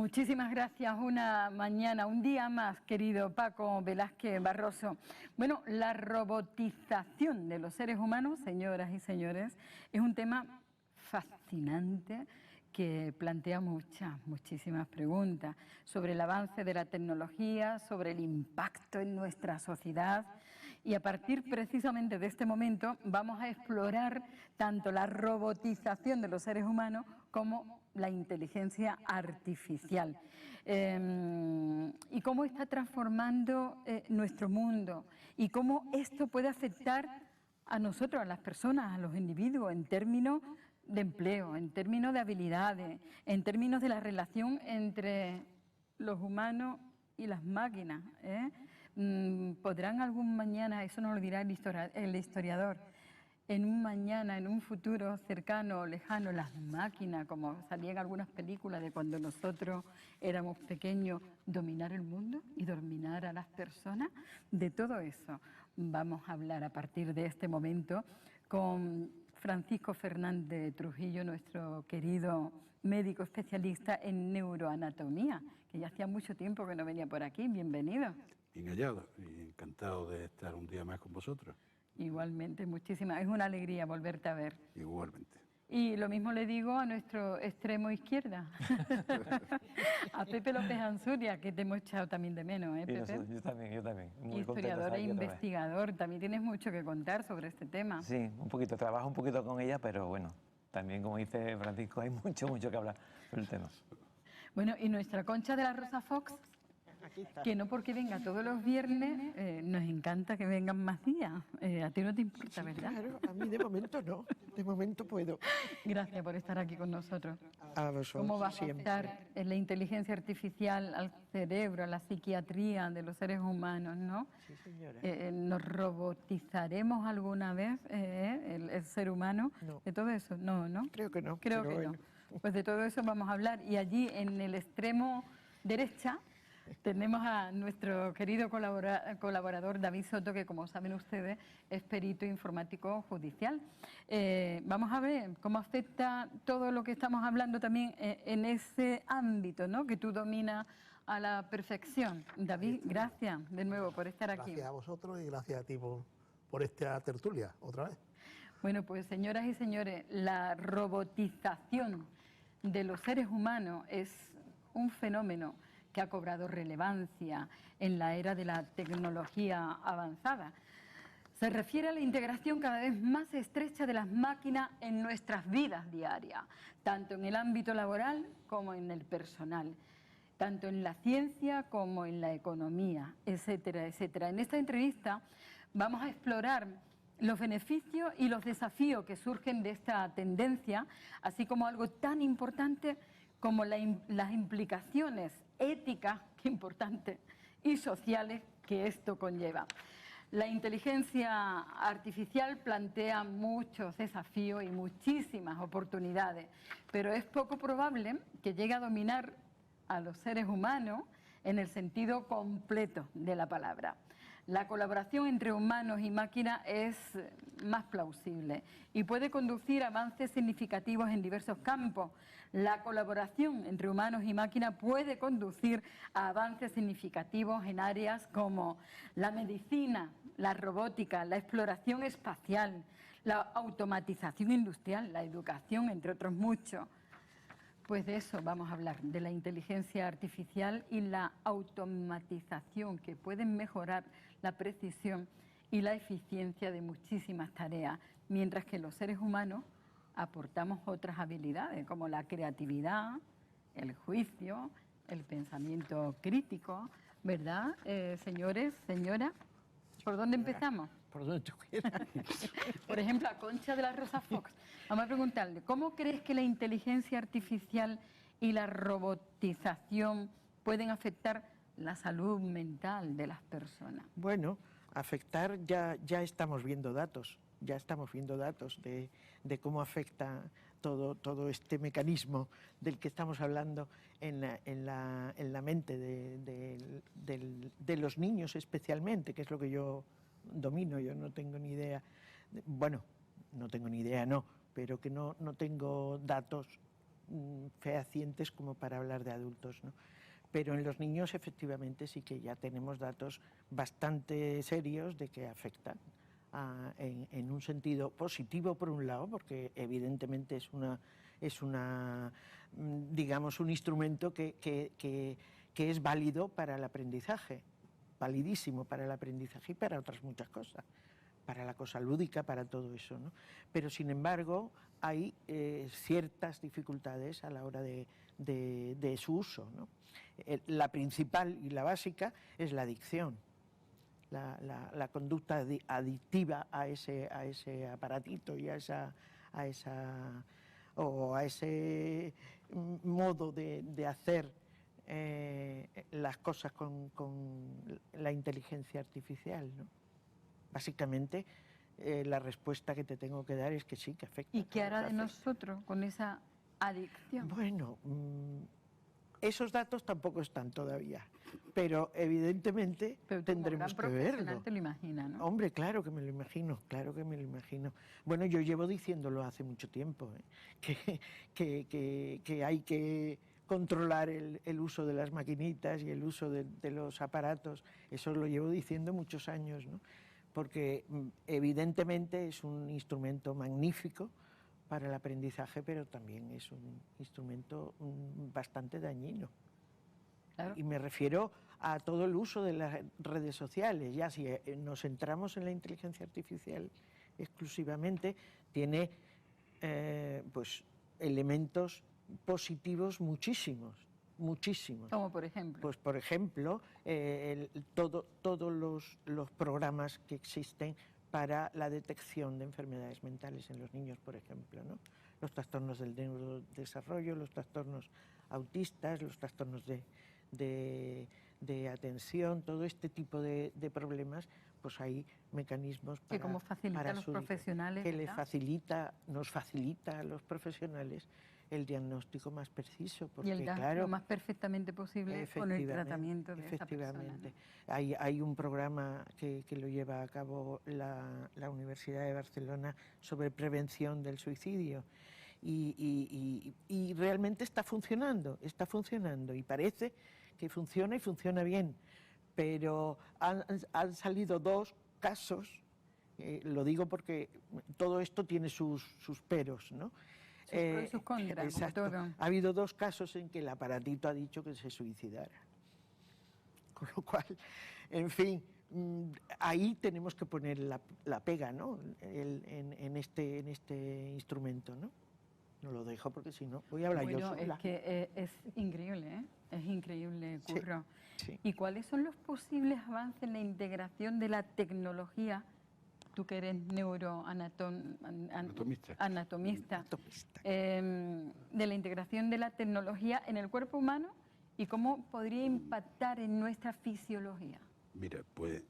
Muchísimas gracias. Una mañana, un día más, querido Paco Velázquez Barroso. Bueno, la robotización de los seres humanos, señoras y señores, es un tema fascinante que plantea muchísimas preguntas sobre el avance de la tecnología, sobre el impacto en nuestra sociedad. Y a partir precisamente de este momento vamos a explorar tanto la robotización de los seres humanos como la inteligencia artificial y cómo está transformando nuestro mundo y cómo esto puede afectar a nosotros, a las personas, a los individuos, en términos de empleo, en términos de habilidades, en términos de la relación entre los humanos y las máquinas. ¿Podrán algún mañana, eso nos lo dirá el historiador, en un mañana, en un futuro cercano o lejano, las máquinas, como salía en algunas películas de cuando nosotros éramos pequeños, dominar el mundo y dominar a las personas? De todo eso vamos a hablar a partir de este momento con Francisco Fernández Trujillo, nuestro querido médico especialista en neuroanatomía, que ya hacía mucho tiempo que no venía por aquí. Bienvenido. Bien hallado y encantado de estar un día más con vosotros. Igualmente, muchísimas. Es una alegría volverte a ver. Igualmente. Y lo mismo le digo a nuestro extremo izquierda, a Pepe López Anzuria, que te hemos echado también de menos, ¿eh, Pepe? Yo también. Muy historiador e investigador, también tienes mucho que contar sobre este tema. Sí, un poquito, trabajo un poquito con ella, pero bueno, también como dice Francisco, hay mucho que hablar sobre el tema. Bueno, y nuestra Concha de la Rosa Fox, que no porque venga todos los viernes, nos encanta que vengan más días. A ti no te importa, Sí, ¿verdad? Claro, a mí de momento no, de momento puedo. Gracias por estar aquí con nosotros. A vosotros, ¿Cómo va a siempre. afectar la inteligencia artificial al cerebro, a la psiquiatría de los seres humanos, no? Sí, señora. ¿Nos robotizaremos alguna vez el ser humano? No. ¿De todo eso? No, ¿no? Creo que no, Creo pero que bueno. no. Pues de todo eso vamos a hablar. Y allí, en el extremo derecha, tenemos a nuestro querido colaborador David Soto, que como saben ustedes es perito informático judicial. Vamos a ver cómo afecta todo lo que estamos hablando también en ese ámbito, ¿no?, que tú dominas a la perfección. David, gracias de nuevo por estar aquí. Gracias a vosotros y gracias a ti por esta tertulia, otra vez. Bueno, pues señoras y señores, la robotización de los seres humanos es un fenómeno que ha cobrado relevancia en la era de la tecnología avanzada. Se refiere a la integración cada vez más estrecha de las máquinas en nuestras vidas diarias, tanto en el ámbito laboral como en el personal, tanto en la ciencia como en la economía, etcétera, etcétera. En esta entrevista vamos a explorar los beneficios y los desafíos que surgen de esta tendencia, así como algo tan importante como las implicaciones éticas, que importantes, y sociales que esto conlleva. La inteligencia artificial plantea muchos desafíos y muchísimas oportunidades, pero es poco probable que llegue a dominar a los seres humanos en el sentido completo de la palabra. La colaboración entre humanos y máquinas es más plausible y puede conducir a avances significativos en diversos campos. La colaboración entre humanos y máquinas puede conducir a avances significativos en áreas como la medicina, la robótica, la exploración espacial, la automatización industrial, la educación, entre otros muchos. Pues de eso vamos a hablar, de la inteligencia artificial y la automatización, que pueden mejorar la precisión y la eficiencia de muchísimas tareas, mientras que los seres humanos aportamos otras habilidades como la creatividad, el juicio, el pensamiento crítico, ¿verdad, señores, señora? ¿Por dónde empezamos? Por donde tú quieras. Por ejemplo, a Concha de la Rosa Fox. Vamos a preguntarle, ¿cómo crees que la inteligencia artificial y la robotización pueden afectar la salud mental de las personas? Bueno, afectar, ya estamos viendo datos, de cómo afecta todo este mecanismo del que estamos hablando en la mente de los niños especialmente, que es lo que yo domino. Yo no tengo ni idea, bueno, no tengo ni idea, no, pero que no tengo datos fehacientes como para hablar de adultos, ¿no? Pero en los niños efectivamente sí que ya tenemos datos bastante serios de que afectan en un sentido positivo por un lado, porque evidentemente es digamos, un instrumento que es válido para el aprendizaje, validísimo para el aprendizaje y para otras muchas cosas, para la cosa lúdica, para todo eso, ¿no? Pero sin embargo hay ciertas dificultades a la hora de su uso, ¿no? La principal y la básica es la adicción, la conducta adictiva a ese aparatito y a ese modo de hacer las cosas con la inteligencia artificial, ¿no? Básicamente, la respuesta que te tengo que dar es que sí, que afecta. ¿Y qué hará de nosotros con esa adicción? Bueno, esos datos tampoco están todavía, pero evidentemente tendremos que verlo. Te lo imaginas, ¿no? Hombre, claro que me lo imagino, claro que me lo imagino. Bueno, yo llevo diciéndolo hace mucho tiempo, que hay que controlar el uso de las maquinitas y el uso de los aparatos. Eso lo llevo diciendo muchos años, ¿no? Porque evidentemente es un instrumento magnífico para el aprendizaje, pero también es un instrumento bastante dañino. Claro. Y me refiero a todo el uso de las redes sociales. Ya si nos centramos en la inteligencia artificial exclusivamente, tiene pues elementos positivos muchísimos. ¿Como por ejemplo? Pues por ejemplo, todos los programas que existen para la detección de enfermedades mentales en los niños, por ejemplo, ¿no? Los trastornos del neurodesarrollo, los trastornos autistas, los trastornos de atención, todo este tipo de problemas, pues hay mecanismos para... Que como facilita a los profesionales, que nos facilita a los profesionales el diagnóstico más preciso, porque y el claro, lo más perfectamente posible con el tratamiento de esa persona, ¿no? Hay un programa que lo lleva a cabo la Universidad de Barcelona sobre prevención del suicidio y realmente está funcionando y parece que funciona y funciona bien, pero han salido 2 casos, lo digo porque todo esto tiene sus peros, ¿no? Sus pros y sus contras, exacto. Todo. Ha habido 2 casos en que el aparatito ha dicho que se suicidara. Con lo cual, en fin, ahí tenemos que poner la pega, ¿no? En este instrumento, ¿no? No lo dejo porque si no voy a hablar yo sola. Es que es increíble, ¿eh? Es increíble, Curro. Sí. ¿Y cuáles son los posibles avances en la integración de la tecnología? Tú que eres anatomista, de la integración de la tecnología en el cuerpo humano y cómo podría impactar en nuestra fisiología. Mira, pues,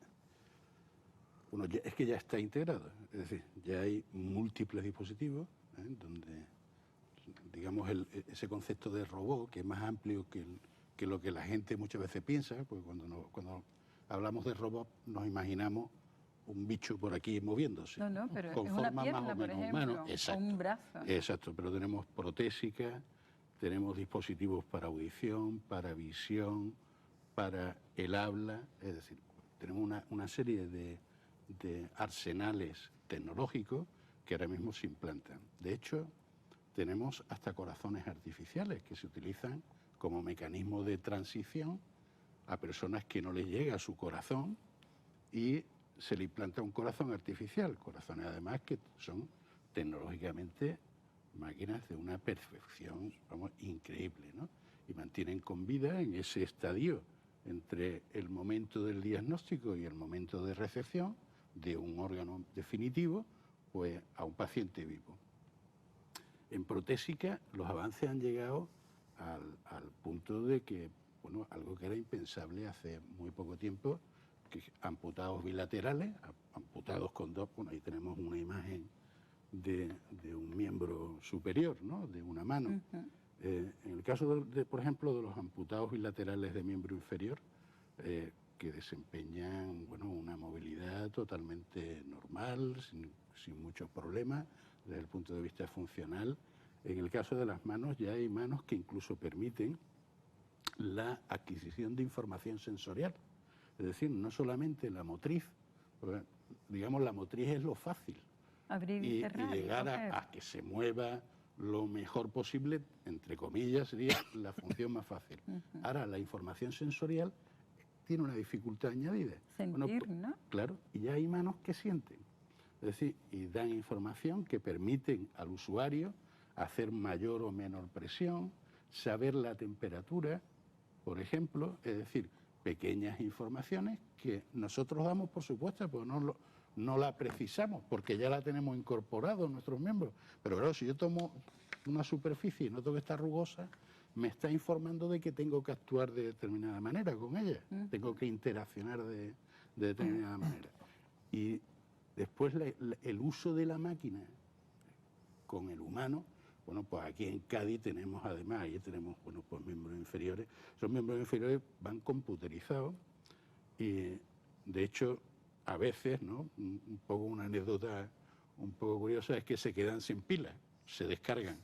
bueno, es que ya está integrado, es decir, ya hay múltiples dispositivos, donde, digamos, ese concepto de robot, que es más amplio que lo que la gente muchas veces piensa, porque cuando hablamos de robot nos imaginamos un bicho por aquí moviéndose. No, pero con es una forma pierna, más o por menos ejemplo, humana. o un brazo. Exacto, pero tenemos protésica, tenemos dispositivos para audición, para visión, para el habla, es decir, tenemos una serie de arsenales tecnológicos que ahora mismo se implantan. De hecho, tenemos hasta corazones artificiales que se utilizan como mecanismo de transición a personas que no les llega a su corazón y se le implanta un corazón artificial, corazones además que son tecnológicamente máquinas de una perfección, vamos, increíble, ¿no? Y mantienen con vida en ese estadio entre el momento del diagnóstico y el momento de recepción de un órgano definitivo, pues a un paciente vivo. En protésica los avances han llegado al punto de que, bueno, algo que era impensable hace muy poco tiempo, que amputados bilaterales, amputados con 2, bueno, ahí tenemos una imagen de un miembro superior, ¿no? De una mano. Uh-huh. En el caso, por ejemplo, de los amputados bilaterales de miembro inferior, que desempeñan, bueno, una movilidad totalmente normal, sin muchos problemas desde el punto de vista funcional, En el caso de las manos, ya hay manos que incluso permiten la adquisición de información sensorial. Es decir, no solamente la motriz, porque, digamos, la motriz es lo fácil. Abrir y cerrar. Y llegar a que se mueva lo mejor posible, entre comillas, sería la función más fácil. Ahora, la información sensorial tiene una dificultad añadida. Sentir, ¿no? Claro, y ya hay manos que sienten. Es decir, y dan información que permiten al usuario hacer mayor o menor presión, saber la temperatura, por ejemplo, es decir, pequeñas informaciones que nosotros damos por supuesto, porque no la precisamos, porque ya la tenemos incorporado en nuestros miembros. Pero claro, si yo tomo una superficie y noto que está rugosa, me está informando de que tengo que actuar de determinada manera con ella, tengo que interaccionar de determinada manera. Y después el uso de la máquina con el humano, bueno, pues aquí en Cádiz tenemos además, ahí tenemos, bueno, pues miembros inferiores. Esos miembros inferiores van computerizados y, de hecho, a veces, ¿no? Un poco una anécdota un poco curiosa es que se quedan sin pilas, se descargan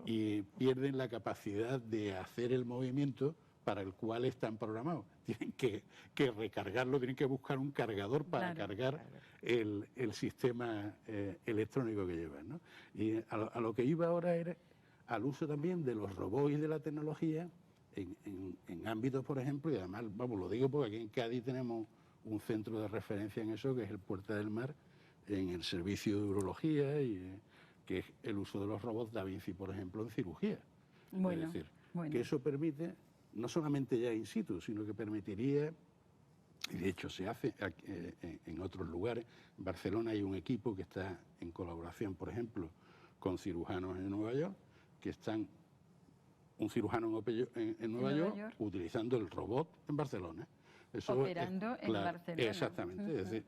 y pierden la capacidad de hacer el movimiento para el cual están programados. Tienen que recargarlo, tienen que buscar un cargador para cargar el sistema electrónico que llevan, ¿no? Y a lo que iba ahora era al uso también de los robots y de la tecnología en ámbitos, por ejemplo, y además, vamos, lo digo porque aquí en Cádiz tenemos un centro de referencia en eso, que es el Puerta del Mar, en el servicio de urología, y que es el uso de los robots Da Vinci, por ejemplo, en cirugía. Bueno, es decir, que eso permite, no solamente ya in situ, sino que permitiría, y de hecho se hace en otros lugares. En Barcelona hay un equipo que está en colaboración, por ejemplo, con cirujanos en Nueva York, que están, un cirujano en Nueva York utilizando el robot en Barcelona. Eso operando en Barcelona. Exactamente. Es decir,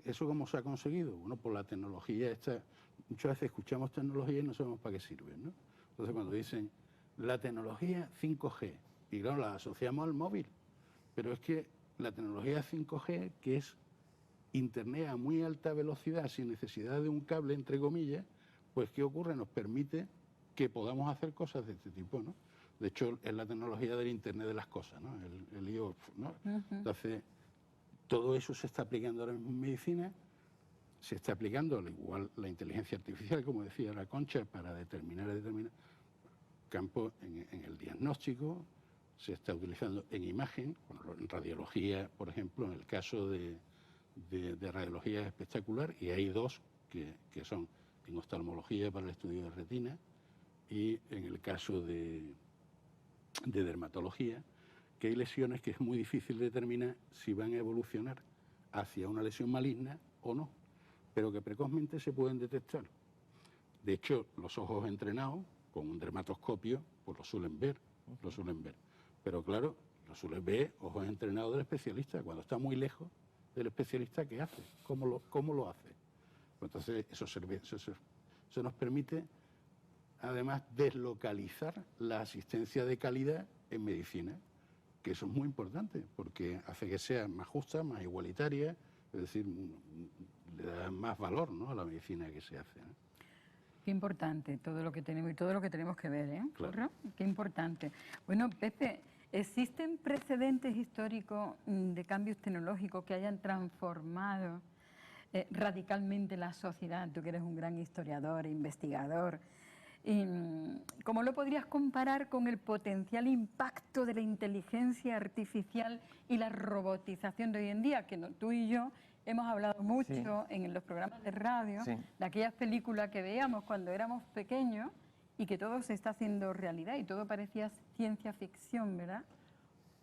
¿eso cómo se ha conseguido? Bueno, por la tecnología esta. Muchas veces escuchamos tecnología y no sabemos para qué sirve, ¿no? Entonces, cuando dicen la tecnología 5G, y claro, la asociamos al móvil, pero es que la tecnología 5G, que es Internet a muy alta velocidad, sin necesidad de un cable, entre comillas, pues ¿qué ocurre? Nos permite que podamos hacer cosas de este tipo, ¿no? De hecho, es la tecnología del Internet de las cosas, ¿no? El IoT, ¿no? Entonces, todo eso se está aplicando ahora mismo en medicina, se está aplicando al igual la inteligencia artificial, como decía la Concha, para determinar campos en el diagnóstico, se está utilizando en imagen, bueno, en radiología, por ejemplo, en el caso de radiología espectacular, y hay dos que son en oftalmología para el estudio de retina y en el caso de dermatología, que hay lesiones que es muy difícil determinar si van a evolucionar hacia una lesión maligna o no, pero que precozmente se pueden detectar. De hecho, los ojos entrenados con un dermatoscopio pues lo suelen ver. Pero claro, lo suelen ver ojos entrenados del especialista. Cuando está muy lejos del especialista, ¿qué hace? ¿Cómo lo hace? Pues entonces, eso nos permite, además, deslocalizar la asistencia de calidad en medicina, que eso es muy importante, porque hace que sea más justa, más igualitaria, es decir, le da más valor, ¿no?, a la medicina que se hace, ¿no? Qué importante todo lo que tenemos y todo lo que tenemos que ver, ¿eh? Claro. Qué importante. Bueno, Pepe, ¿existen precedentes históricos de cambios tecnológicos que hayan transformado radicalmente la sociedad? Tú que eres un gran historiador e investigador. ¿Cómo lo podrías comparar con el potencial impacto de la inteligencia artificial y la robotización de hoy en día? Que tú y yo hemos hablado mucho en los programas de radio de aquellas películas que veíamos cuando éramos pequeños y que todo se está haciendo realidad y todo parecía ciencia ficción, ¿verdad?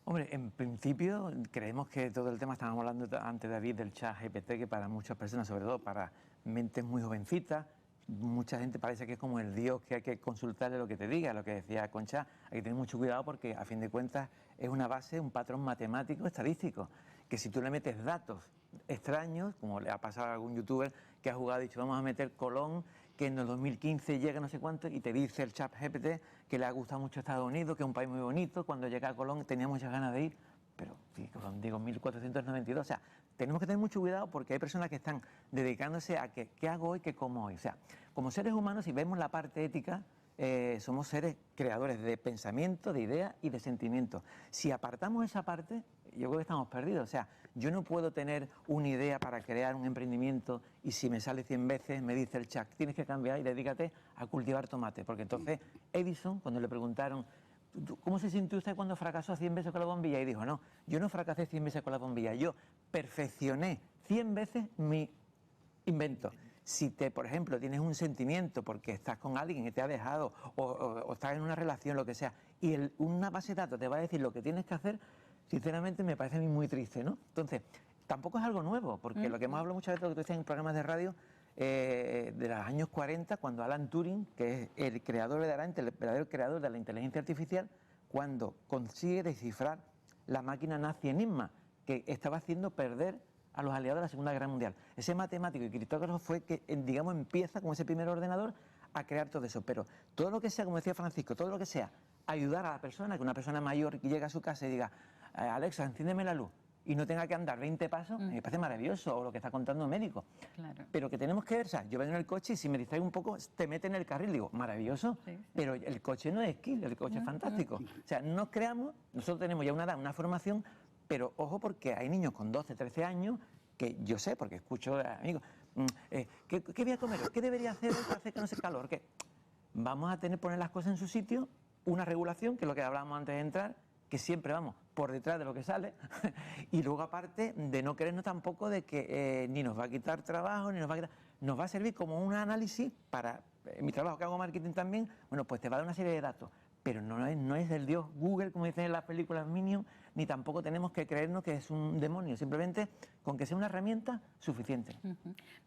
Hombre, en principio creemos que todo el tema, estábamos hablando antes, David, del chat GPT, que para muchas personas, sobre todo para mentes muy jovencitas, mucha gente parece que es como el Dios que hay que consultarle lo que te diga, lo que decía Concha. Hay que tener mucho cuidado porque, a fin de cuentas, es una base, un patrón matemático, estadístico, que si tú le metes datos extraños, como le ha pasado a algún youtuber que ha jugado y dicho, vamos a meter Colón, que en el 2015 llega no sé cuánto, y te dice el chat GPT que le ha gustado mucho Estados Unidos, que es un país muy bonito, cuando llega a Colón tenía muchas ganas de ir, pero sí, Colón, digo, 1492, o sea, tenemos que tener mucho cuidado porque hay personas que están dedicándose a qué hago hoy, qué como hoy. O sea, como seres humanos, si vemos la parte ética, somos seres creadores de pensamiento, de ideas y de sentimientos. Si apartamos esa parte, yo creo que estamos perdidos. O sea, yo no puedo tener una idea para crear un emprendimiento y si me sale 100 veces me dice el chat, tienes que cambiar y dedícate a cultivar tomate. Porque entonces Edison, cuando le preguntaron, ¿cómo se sintió usted cuando fracasó 100 veces con la bombilla? Y dijo, no, yo no fracasé 100 veces con la bombilla, yo perfeccioné 100 veces mi invento. Si por ejemplo, tienes un sentimiento porque estás con alguien que te ha dejado o estás en una relación, lo que sea, y una base de datos te va a decir lo que tienes que hacer, sinceramente me parece a mí muy triste, ¿no? Entonces, tampoco es algo nuevo, porque lo que hemos hablado muchas veces, lo que tú decías en programas de radio, de los años 40, cuando Alan Turing, que es el verdadero creador de la inteligencia artificial, cuando consigue descifrar la máquina nazi Enigma, que estaba haciendo perder a los aliados de la Segunda Guerra Mundial. Ese matemático y criptógrafo fue que, digamos, empieza con ese primer ordenador a crear todo eso. Pero todo lo que sea, como decía Francisco, todo lo que sea ayudar a la persona, que una persona mayor que llega a su casa y diga, Alexa, enciéndeme la luz, y no tenga que andar 20 pasos, me parece maravilloso, o lo que está contando un médico. Claro. Pero que tenemos que ver, o sea, yo vengo en el coche y si me distraigo un poco, te mete en el carril, digo, maravilloso, Sí, sí. pero el coche no es skill, el coche es fantástico. O sea, no creamos, nosotros tenemos ya una edad, una formación, pero ojo porque hay niños con 12, 13 años que yo sé, porque escucho a amigos, ¿qué voy a comer? ¿Qué debería hacer para hacer que no se calor? Que vamos a poner las cosas en su sitio, una regulación, que es lo que hablábamos antes de entrar, que siempre vamos por detrás de lo que sale, y luego aparte de no creernos tampoco de que ni nos va a quitar trabajo, ni nos va a quitar... Nos va a servir como un análisis para, en mi trabajo que hago marketing también, bueno, pues te va a dar una serie de datos, pero no es el dios Google, como dicen en las películas Minions, ni tampoco tenemos que creernos que es un demonio, simplemente con que sea una herramienta suficiente.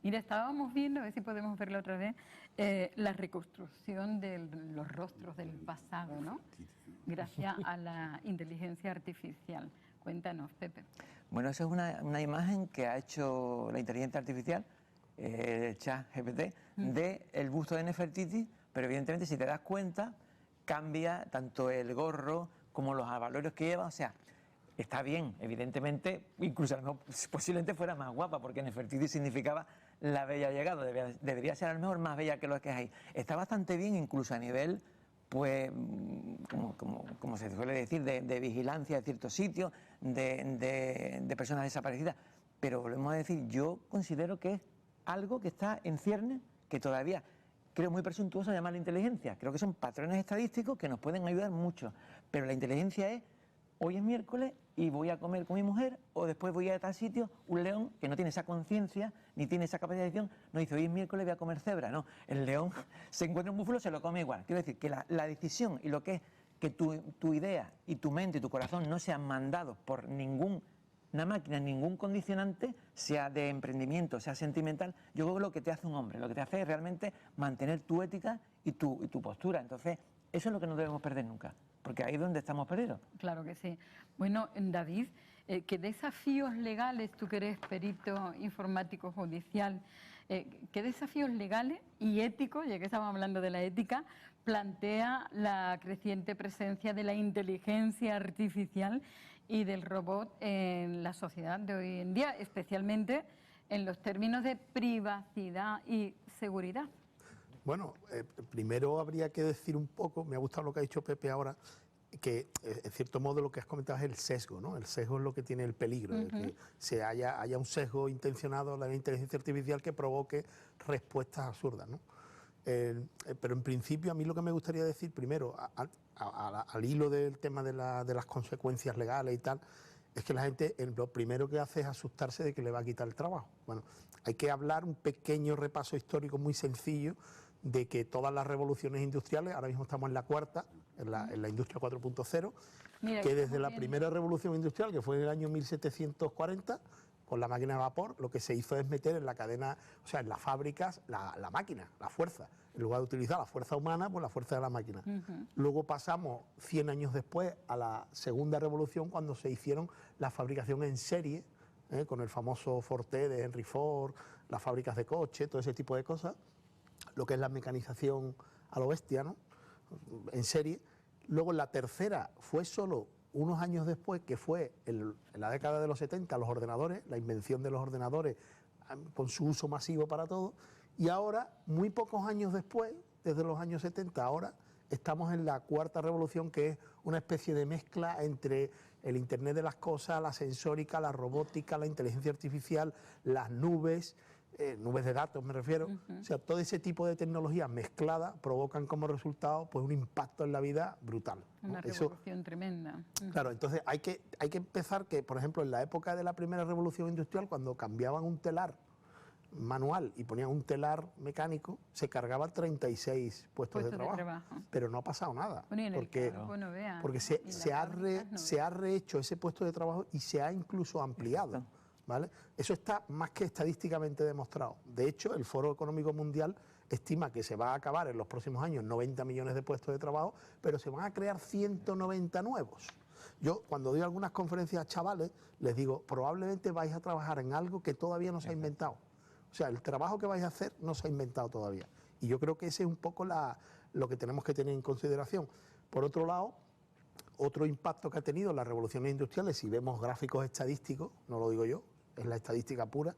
Mira, estábamos viendo, a ver si podemos verlo otra vez, la reconstrucción de los rostros del pasado, ¿no? Gracias a la inteligencia artificial. Cuéntanos, Pepe. Bueno, esa es una imagen que ha hecho la inteligencia artificial, el ChatGPT, del busto de Nefertiti, pero evidentemente si te das cuenta, cambia tanto el gorro como los avalorios que lleva, o sea, está bien, evidentemente, incluso a lo mejor posiblemente fuera más guapa, porque Nefertiti significaba la bella llegada, debería ser a lo mejor más bella que lo que es ahí. Está bastante bien, incluso a nivel, pues, como se suele decir, de vigilancia de ciertos sitios, de personas desaparecidas, pero volvemos a decir, yo considero que es algo que está en ciernes, que todavía creo muy presuntuoso llamarla inteligencia. Creo que son patrones estadísticos que nos pueden ayudar mucho, pero la inteligencia es, hoy es miércoles y voy a comer con mi mujer, o después voy a tal sitio. Un león que no tiene esa conciencia ni tiene esa capacidad de decisión no dice, hoy es miércoles, voy a comer cebra. No, el león se encuentra un búfalo, se lo come igual. Quiero decir que la decisión y lo que es que tu idea y tu mente y tu corazón no sean mandados por ninguna máquina, ningún condicionante, sea de emprendimiento, sea sentimental, yo creo que lo que te hace un hombre, lo que te hace es realmente mantener tu ética y tu postura. Entonces, eso es lo que no debemos perder nunca, porque ahí es donde estamos perdidos. Claro que sí. Bueno, David, ¿qué desafíos legales, tú que eres perito informático judicial, qué desafíos legales y éticos, ya que estamos hablando de la ética, plantea la creciente presencia de la inteligencia artificial y del robot en la sociedad de hoy en día, especialmente en los términos de privacidad y seguridad? Bueno, primero habría que decir un poco, me ha gustado lo que ha dicho Pepe ahora, que en cierto modo lo que has comentado es el sesgo, ¿no? El sesgo es lo que tiene el peligro, de que haya un sesgo intencionado de la inteligencia artificial que provoque respuestas absurdas, ¿no? Pero en principio a mí lo que me gustaría decir primero, al hilo del tema de las consecuencias legales y tal, es que la gente lo primero que hace es asustarse de que le va a quitar el trabajo. Bueno, hay que hablar un pequeño repaso histórico muy sencillo de que todas las revoluciones industriales, ahora mismo estamos en la cuarta, en la industria 4.0, que desde la primera revolución industrial, que fue en el año 1740, con la máquina de vapor, lo que se hizo es meter en la cadena, o sea, en las fábricas, la máquina, la fuerza. En lugar de utilizar la fuerza humana, pues la fuerza de la máquina. Luego pasamos 100 años después a la segunda revolución, cuando se hicieron la fabricación en serie, con el famoso Forte de Henry Ford, las fábricas de coches, todo ese tipo de cosas, lo que es la mecanización a lo bestia, ¿no? En serie. Luego en la tercera fue solo unos años después, que fue en la década de los 70, los ordenadores, la invención de los ordenadores con su uso masivo para todo, y ahora, muy pocos años después, desde los años 70 ahora, estamos en la cuarta revolución, que es una especie de mezcla entre el Internet de las cosas, la sensórica, la robótica, la inteligencia artificial, las nubes, nubes de datos me refiero. O sea, todo ese tipo de tecnologías mezcladas provocan como resultado pues un impacto en la vida brutal, ¿no? Una revolución tremenda. Claro, entonces hay que empezar que, por ejemplo, en la época de la primera revolución industrial, cuando cambiaban un telar manual y ponían un telar mecánico, se cargaban 36 puestos de trabajo. Pero no ha pasado nada. Bueno, y en porque el campo no veas, porque se ha rehecho ese puesto de trabajo y se ha incluso ampliado. ¿Vale? Eso está más que estadísticamente demostrado. De hecho, el Foro Económico Mundial estima que se va a acabar en los próximos años 90 millones de puestos de trabajo, pero se van a crear 190 nuevos. Yo, cuando doy algunas conferencias a chavales, les digo, probablemente vais a trabajar en algo que todavía no se ha inventado. O sea, el trabajo que vais a hacer no se ha inventado todavía. Y yo creo que ese es un poco lo que tenemos que tener en consideración. Por otro lado, otro impacto que ha tenido las revoluciones industriales, si vemos gráficos estadísticos, no lo digo yo, es la estadística pura,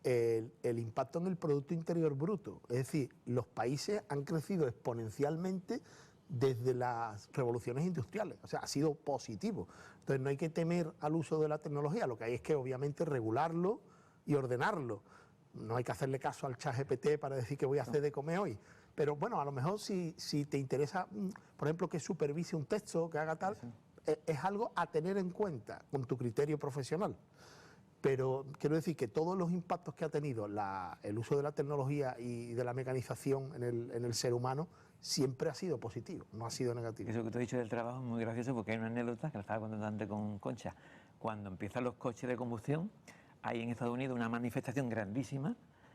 el impacto en el Producto Interior Bruto. Es decir, los países han crecido exponencialmente desde las revoluciones industriales. O sea, ha sido positivo. Entonces no hay que temer al uso de la tecnología, lo que hay es que obviamente regularlo y ordenarlo. No hay que hacerle caso al ChatGPT para decir que voy a hacer de comer hoy. Pero bueno, a lo mejor si te interesa, por ejemplo, que supervise un texto, que haga tal, es algo a tener en cuenta con tu criterio profesional. Pero quiero decir que todos los impactos que ha tenido el uso de la tecnología y de la mecanización en el ser humano siempre ha sido positivo, no ha sido negativo. Eso que te he dicho del trabajo es muy gracioso porque hay una anécdota que la estaba contando antes con Concha. Cuando empiezan los coches de combustión, hay en Estados Unidos una manifestación grandísima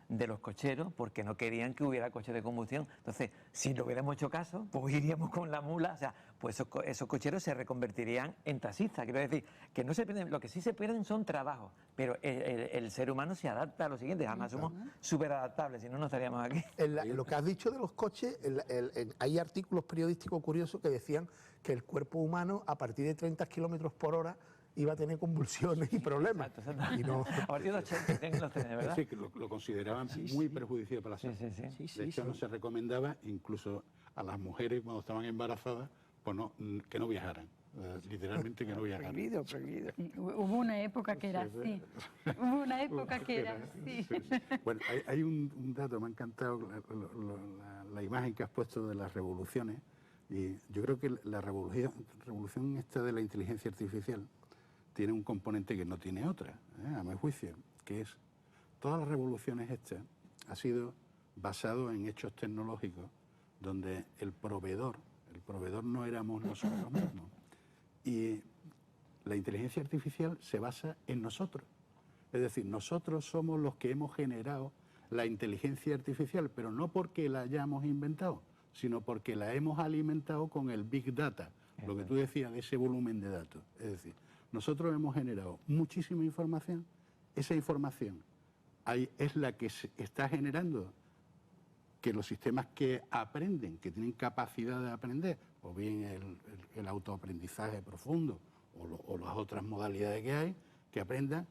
de los cocheros porque no querían que hubiera coches de combustión. Entonces, si no hubiéramos hecho caso, pues iríamos con la mula, o sea, pues esos cocheros se reconvertirían en taxistas. Quiero decir, que no se pierden, lo que sí se pierden son trabajos, pero el ser humano se adapta a lo siguiente, además somos súper adaptables, si no, no estaríamos aquí. Lo que has dicho de los coches, hay artículos periodísticos curiosos que decían que el cuerpo humano a partir de 30 kilómetros por hora iba a tener convulsiones y problemas. Exacto. Y no... A partir de 80 los tenés, ¿verdad? Sí, que lo consideraban muy perjudicial para la salud. De hecho, no se recomendaba incluso a las mujeres cuando estaban embarazadas pues que no viajaran. Literalmente que no viajaran. Prohibido. Sí, hubo una época que era así. Hubo una época que era así. Sí. Bueno, hay un dato, me ha encantado la imagen que has puesto de las revoluciones. Y yo creo que la revolución esta de la inteligencia artificial tiene un componente que no tiene otra, a mi juicio, que es todas las revoluciones estas ha sido basado en hechos tecnológicos donde el proveedor no éramos nosotros mismos. Y la inteligencia artificial se basa en nosotros. Es decir, nosotros somos los que hemos generado la inteligencia artificial, pero no porque la hayamos inventado, sino porque la hemos alimentado con el Big Data, lo que tú decías de ese volumen de datos. Es decir, nosotros hemos generado muchísima información, esa información es la que se está generando que los sistemas que aprenden, que tienen capacidad de aprender, o bien el autoaprendizaje profundo o las otras modalidades que hay, que aprendan,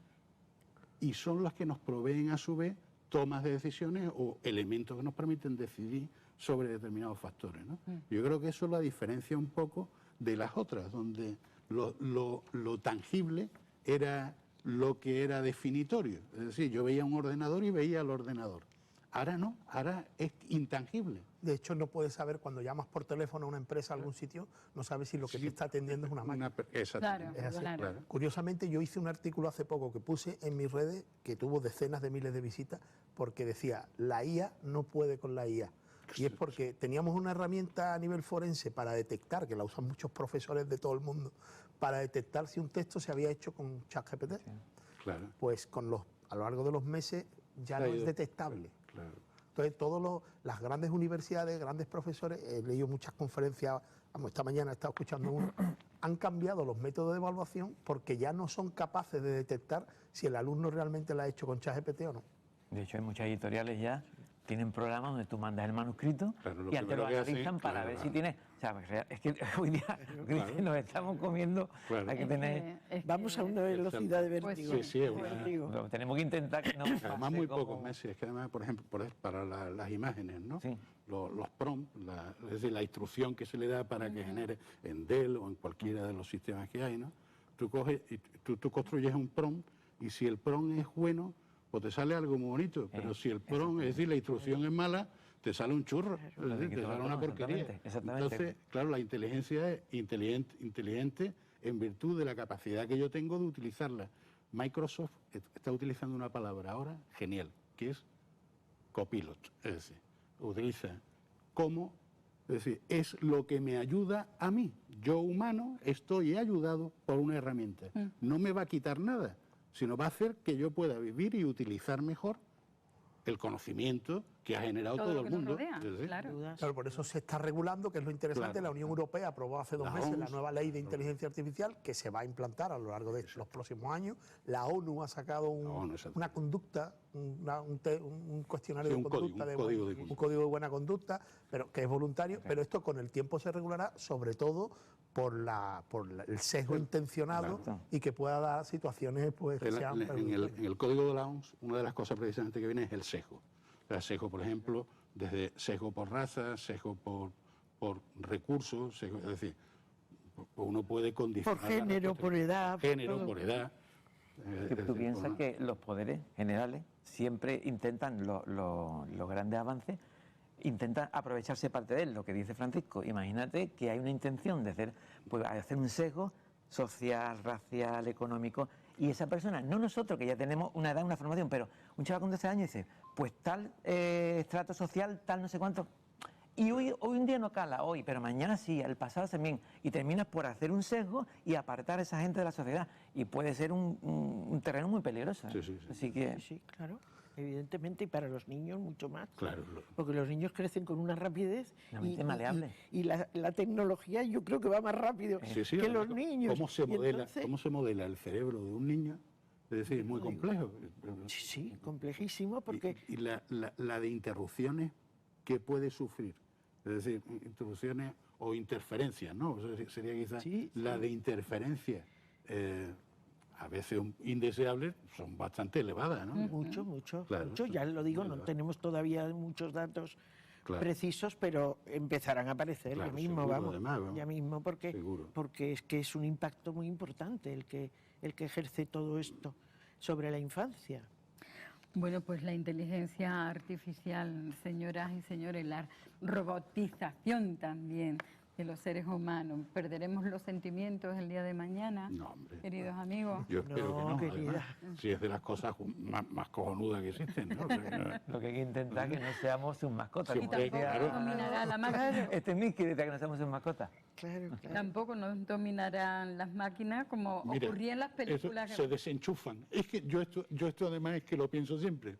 y son las que nos proveen a su vez tomas de decisiones o elementos que nos permiten decidir sobre determinados factores, ¿no? Yo creo que eso la diferencia un poco de las otras, donde lo tangible era lo que era definitorio. Es decir, yo veía un ordenador y veía el ordenador. Ahora no, ahora es intangible. De hecho, no puedes saber cuando llamas por teléfono a una empresa a algún sitio, no sabes si lo que te está atendiendo es una máquina. Exactamente. Es así. Claro. Curiosamente, yo hice un artículo hace poco que puse en mis redes, que tuvo decenas de miles de visitas, porque decía, la IA no puede con la IA. Y es porque teníamos una herramienta a nivel forense para detectar, que la usan muchos profesores de todo el mundo, para detectar si un texto se había hecho con ChatGPT. Sí. Claro. Pues a lo largo de los meses ya no es detectable. Claro. Entonces, las grandes universidades, grandes profesores, he leído muchas conferencias, esta mañana he estado escuchando una, han cambiado los métodos de evaluación porque ya no son capaces de detectar si el alumno realmente la ha hecho con ChatGPT o no. De hecho, hay muchas editoriales ya tienen programas donde tú mandas el manuscrito Claro, y antes lo analizan para ver si tienes O sea, pues, es que hoy día Claro. nos estamos comiendo, Claro. hay que tener... Vamos a una velocidad de vértigo. Sí, sí, es una- Vértigo. Pero tenemos que intentar que no Además, pase muy como- pocos meses. Es que además, por ejemplo, para las imágenes, ¿no? Sí. Los prompts, es decir, la instrucción que se le da para que genere en Dell o en cualquiera de los sistemas que hay, ¿no? Tú coges y tú construyes un prompt y si el prompt es bueno, pues te sale algo muy bonito. Pero si el prompt, es decir, la instrucción es mala, te sale un churro, es decir, te sale una porquería. Exactamente. Entonces, claro, la inteligencia es inteligente en virtud de la capacidad que yo tengo de utilizarla. Microsoft está utilizando una palabra ahora genial, que es copilot, es decir, utiliza como, es decir, es lo que me ayuda a mí. Yo humano estoy ayudado por una herramienta. No me va a quitar nada, sino va a hacer que yo pueda vivir y utilizar mejor el conocimiento que ha generado Todo todo lo el que nos mundo. rodea, Es decir, claro. Dudas. Claro, por eso se está regulando, que es lo interesante. Claro. La Unión Europea aprobó hace 2 La meses la OMS. nueva ley de inteligencia artificial que se va a implantar a lo largo de los próximos años. La ONU ha sacado una conducta, un cuestionario Sí, de un conducta, código de un código de buena conducta, pero que es voluntario. Pero esto con el tiempo se regulará, sobre todo por el sesgo intencionado Exacto. y que pueda dar situaciones pues, que sean en el código de la OMS, una de las cosas precisamente que viene es el sesgo. O sea, sesgo, por ejemplo, desde sesgo por raza, sesgo por recursos, es decir, uno puede condicionar... Por género, por edad. por Género, todo. por edad. Que Es tú decir, piensas por- que los poderes generales siempre intentan, los grandes avances, intentan aprovecharse parte de él, lo que dice Francisco. Imagínate que hay una intención de hacer un sesgo social, racial, económico, y esa persona, no nosotros que ya tenemos una edad, una formación, pero un chaval con 12 años dice, pues tal estrato social, tal no sé cuánto, y hoy un día no cala, hoy, pero mañana sí, al pasado también, y terminas por hacer un sesgo y apartar a esa gente de la sociedad, y puede ser un terreno muy peligroso. Sí, sí, sí. Así que... Sí, sí, claro, evidentemente, y para los niños mucho más. Claro, Porque los niños crecen con una rapidez Una mente maleable. y la tecnología yo creo que va más rápido sí, sí, que además, los niños. ¿Cómo se Y modela, entonces- cómo se modela el cerebro de un niño? Es decir, es muy complejo. Sí, sí, complejísimo porque... Y la de interrupciones que puede sufrir. Es decir, interrupciones o interferencias, ¿no? Sería quizás Sí, la sí. de interferencias, a veces indeseables, son bastante elevadas, ¿no? Mucho, mucho, Claro, mucho. sí, Ya lo digo, muy no elevado. tenemos todavía muchos datos Claro. precisos, pero empezarán a aparecer Claro, ya mismo, seguro, vamos. además, vamos. Ya mismo, Seguro. porque es que es un impacto muy importante el que ejerce todo esto sobre la infancia. Bueno, pues la inteligencia artificial, señoras y señores, la robotización también de los seres humanos. ¿Perderemos los sentimientos el día de mañana, No, hombre. queridos amigos? Yo espero que No, no, querida. además, si es de las cosas más cojonudas que existen, ¿no? O sea, que no- Lo que hay que intentar es que no seamos sus mascotas. Sí, como hombre, decía claro. dominará la máquina. Este Mickey dice que no seamos sus mascotas. Claro, claro. Tampoco nos dominarán las máquinas como Mira, ocurría en las películas. eso se desenchufan. Es que yo esto además es que lo pienso siempre.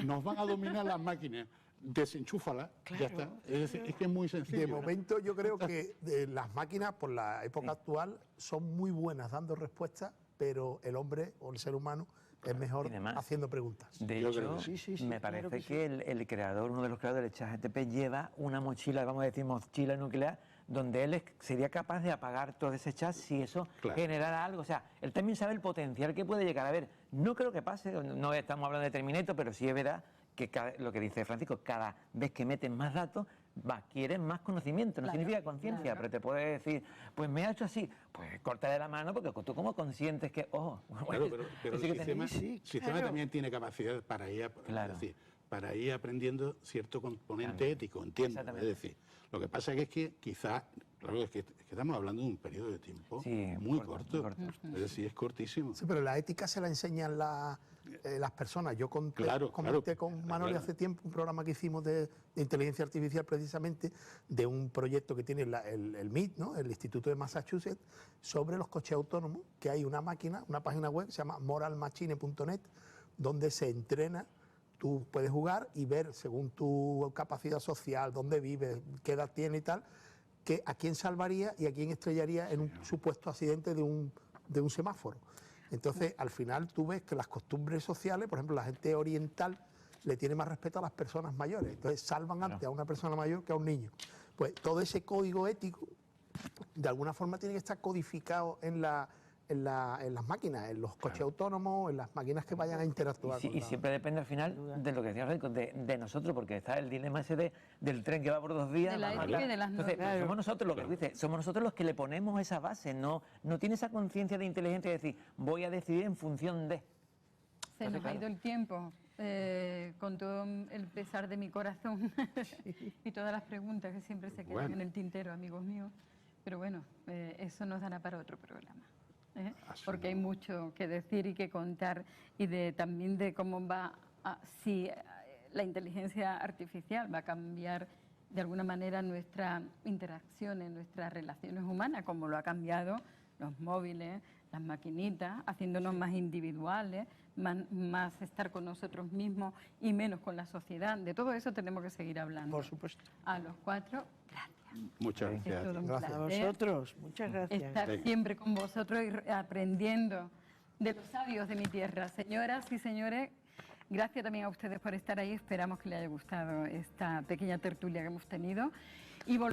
Nos van a dominar las máquinas. Desenchúfala, ya está. Es que es muy sencillo. De ¿no? momento yo creo que las máquinas, por la época actual, son muy buenas dando respuestas, pero el hombre o el ser humano es mejor tiene más. haciendo preguntas. De Yo hecho, creo que sí. Sí, sí, me claro parece que que el creador, uno de los creadores de ChatGPT, lleva una mochila, vamos a decir mochila nuclear, donde él sería capaz de apagar todo ese chat si eso Claro. generara algo. O sea, él también sabe el potencial que puede llegar a ver. No creo que pase, no estamos hablando de Terminator, pero sí es verdad que lo que dice Francisco, cada vez que meten más datos, adquieres más conocimiento. No Claro, significa conciencia, claro. pero te puede decir, pues me ha hecho así, pues córtale la mano, porque tú como consientes que, Claro, pero el eso que sistema, sí, sistema claro. también tiene capacidad para ir, Claro. es decir, para ir aprendiendo cierto componente ético, entiendo. Es Exactamente. decir, lo que pasa es que quizás, claro, es que estamos hablando de un periodo de tiempo Sí, muy corto, corto. muy Es decir, es cortísimo. Sí, pero la ética se la enseñan las personas. Yo comenté Claro, con Manoli claro. hace tiempo un programa que hicimos de inteligencia artificial precisamente, de un proyecto que tiene el MIT, ¿no? El Instituto de Massachusetts, sobre los coches autónomos, que hay una máquina, una página web que se llama moralmachine.net, donde se entrena. Tú puedes jugar y ver, según tu capacidad social, dónde vives, qué edad tiene y tal, que a quién salvaría y a quién estrellaría en un supuesto accidente de un semáforo. Entonces, al final tú ves que las costumbres sociales, por ejemplo, la gente oriental le tiene más respeto a las personas mayores. Entonces salvan antes a una persona mayor que a un niño. Pues todo ese código ético, de alguna forma, tiene que estar codificado en las máquinas, en los coches autónomos, en las máquinas que vayan a interactuar. Y siempre depende al final de lo que decía Federico, de nosotros, porque está el dilema ese del tren que va por 2 días. De la ética y de las Entonces, normas. somos nosotros lo que dice, somos nosotros los que le ponemos esa base, no tiene esa conciencia de inteligencia de decir, voy a decidir en función de. Se nos ha ido el tiempo, con todo el pesar de mi corazón y todas las preguntas que siempre se quedan en el tintero, amigos míos. Pero bueno, eso nos dará para otro programa. Porque hay mucho que decir y que contar y también de cómo si la inteligencia artificial va a cambiar de alguna manera nuestra interacción en nuestras relaciones humanas, como lo ha cambiado los móviles, las maquinitas, haciéndonos más individuales, más estar con nosotros mismos y menos con la sociedad. De todo eso tenemos que seguir hablando. Por supuesto. A los 4, gracias. Muchas Es gracias. todo un Gracias. A placer vosotros, muchas gracias. estar siempre con vosotros y aprendiendo de los sabios de mi tierra. Señoras y señores, gracias también a ustedes por estar ahí. Esperamos que les haya gustado esta pequeña tertulia que hemos tenido. Y